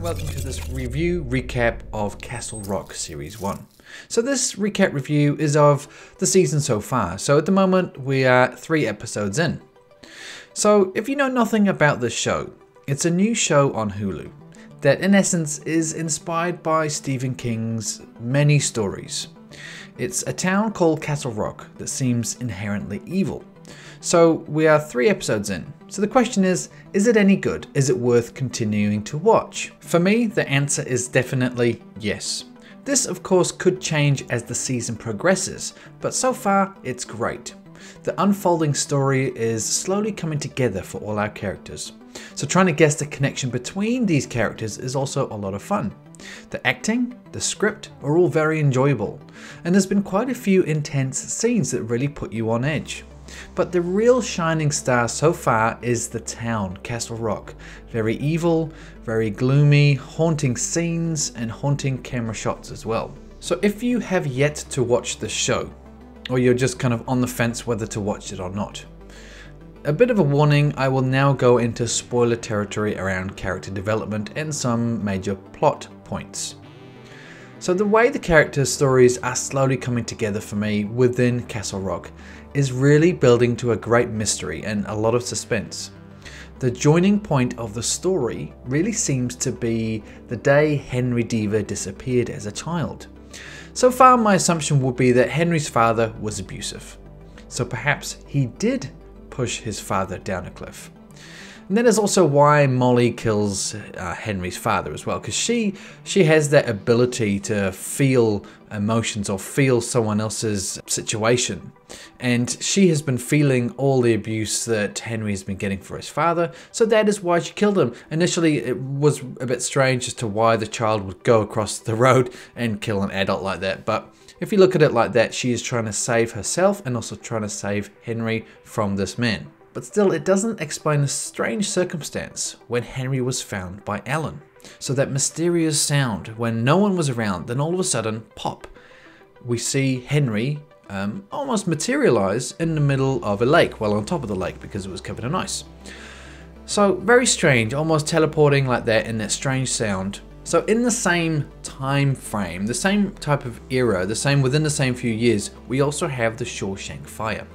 welcome to this review recap of Castle Rock Series 1. So this recap review is of the season so far, so at the moment we are 3 episodes in. So if you know nothing about this show, it's a new show on Hulu that in essence is inspired by Stephen King's many stories. It's a town called Castle Rock that seems inherently evil. So we are 3 episodes in. So the question is it any good? Is it worth continuing to watch? For me, the answer is definitely yes. This of course could change as the season progresses, but so far it's great. The unfolding story is slowly coming together for all our characters. So trying to guess the connection between these characters is also a lot of fun. The acting, the script are all very enjoyable, and there's been quite a few intense scenes that really put you on edge. But the real shining star so far is the town, Castle Rock. Very evil, very gloomy, haunting scenes and haunting camera shots as well. So if you have yet to watch the show, or you're just kind of on the fence whether to watch it or not, a bit of a warning, I will now go into spoiler territory around character development and some major plot points. So the way the character stories are slowly coming together for me within Castle Rock is really building to a great mystery and a lot of suspense. The joining point of the story really seems to be the day Henry Deaver disappeared as a child. So far my assumption would be that Henry's father was abusive. So perhaps he did push his father down a cliff. And that is also why Molly kills Henry's father as well, because she has that ability to feel emotions or feel someone else's situation. And she has been feeling all the abuse that Henry has been getting for his father, so that is why she killed him. Initially it was a bit strange as to why the child would go across the road and kill an adult like that, but if you look at it like that, she is trying to save herself and also trying to save Henry from this man. But still, it doesn't explain the strange circumstance when Henry was found by Alan. So that mysterious sound when no one was around, then all of a sudden, pop, we see Henry almost materialize in the middle of a lake, well on top of the lake because it was covered in ice. So very strange, almost teleporting like that in that strange sound. So in the same time frame, the same type of era, within the same few years, we also have the Shawshank Fire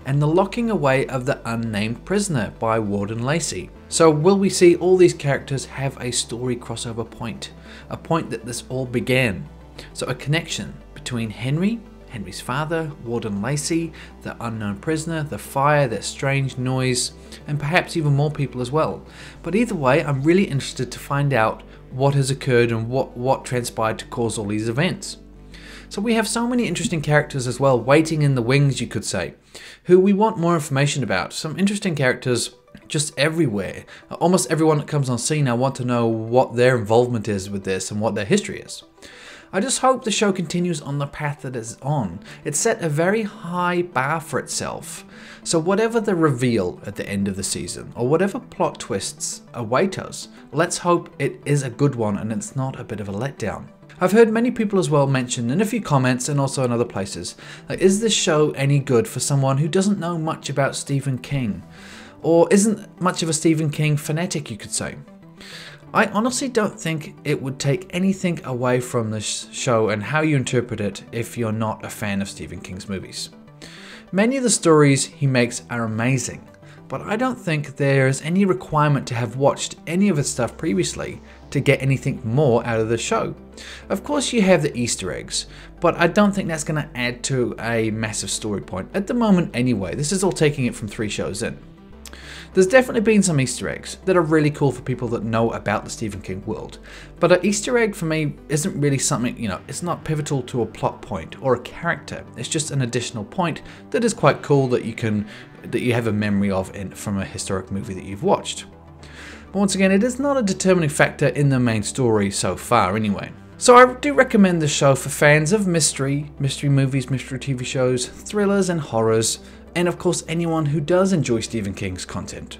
and the locking away of the unnamed prisoner by Warden Lacey. So will we see all these characters have a story crossover point? A point that this all began. So a connection between Henry's father, Warden Lacey, the unknown prisoner, the fire, that strange noise, and perhaps even more people as well. But either way, I'm really interested to find out what has occurred and what transpired to cause all these events. So we have so many interesting characters as well, waiting in the wings you could say, who we want more information about. Some interesting characters just everywhere. Almost everyone that comes on scene, I want to know what their involvement is with this and what their history is. I just hope the show continues on the path that it's on. It set a very high bar for itself. So whatever the reveal at the end of the season, or whatever plot twists await us, let's hope it is a good one and it's not a bit of a letdown. I've heard many people as well mention in a few comments and also in other places, like, is this show any good for someone who doesn't know much about Stephen King? Or isn't much of a Stephen King fanatic, you could say? I honestly don't think it would take anything away from this show and how you interpret it if you're not a fan of Stephen King's movies. Many of the stories he makes are amazing, but I don't think there's any requirement to have watched any of his stuff previously to get anything more out of the show. Of course you have the Easter eggs, but I don't think that's going to add to a massive story point at the moment anyway. This is all taking it from 3 shows in. There's definitely been some Easter eggs that are really cool for people that know about the Stephen King world, but an Easter egg for me isn't really something, it's not pivotal to a plot point or a character. It's just an additional point that is quite cool that you have a memory of from a historic movie that you've watched. But once again, it is not a determining factor in the main story so far anyway. So I do recommend this show for fans of mystery movies, mystery TV shows, thrillers and horrors, and of course anyone who does enjoy Stephen King's content.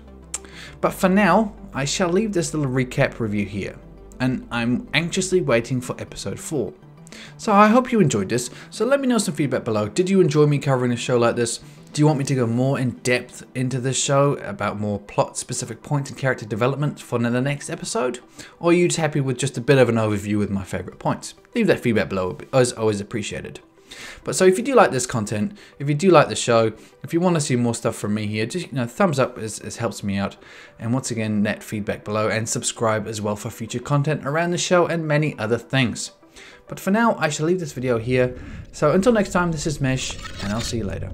But for now, I shall leave this little recap review here, and I'm anxiously waiting for episode 4. So I hope you enjoyed this. So let me know some feedback below. Did you enjoy me covering a show like this? Do you want me to go more in depth into this show about more plot specific points and character development for the next episode? Or are you just happy with just a bit of an overview with my favorite points? Leave that feedback below, as always appreciated. But so if you do like this content, if you do like the show, if you want to see more stuff from me here, just thumbs up is helps me out. And once again, that feedback below, and subscribe as well for future content around the show and many other things. But for now, I shall leave this video here. So until next time, this is Mesh, and I'll see you later.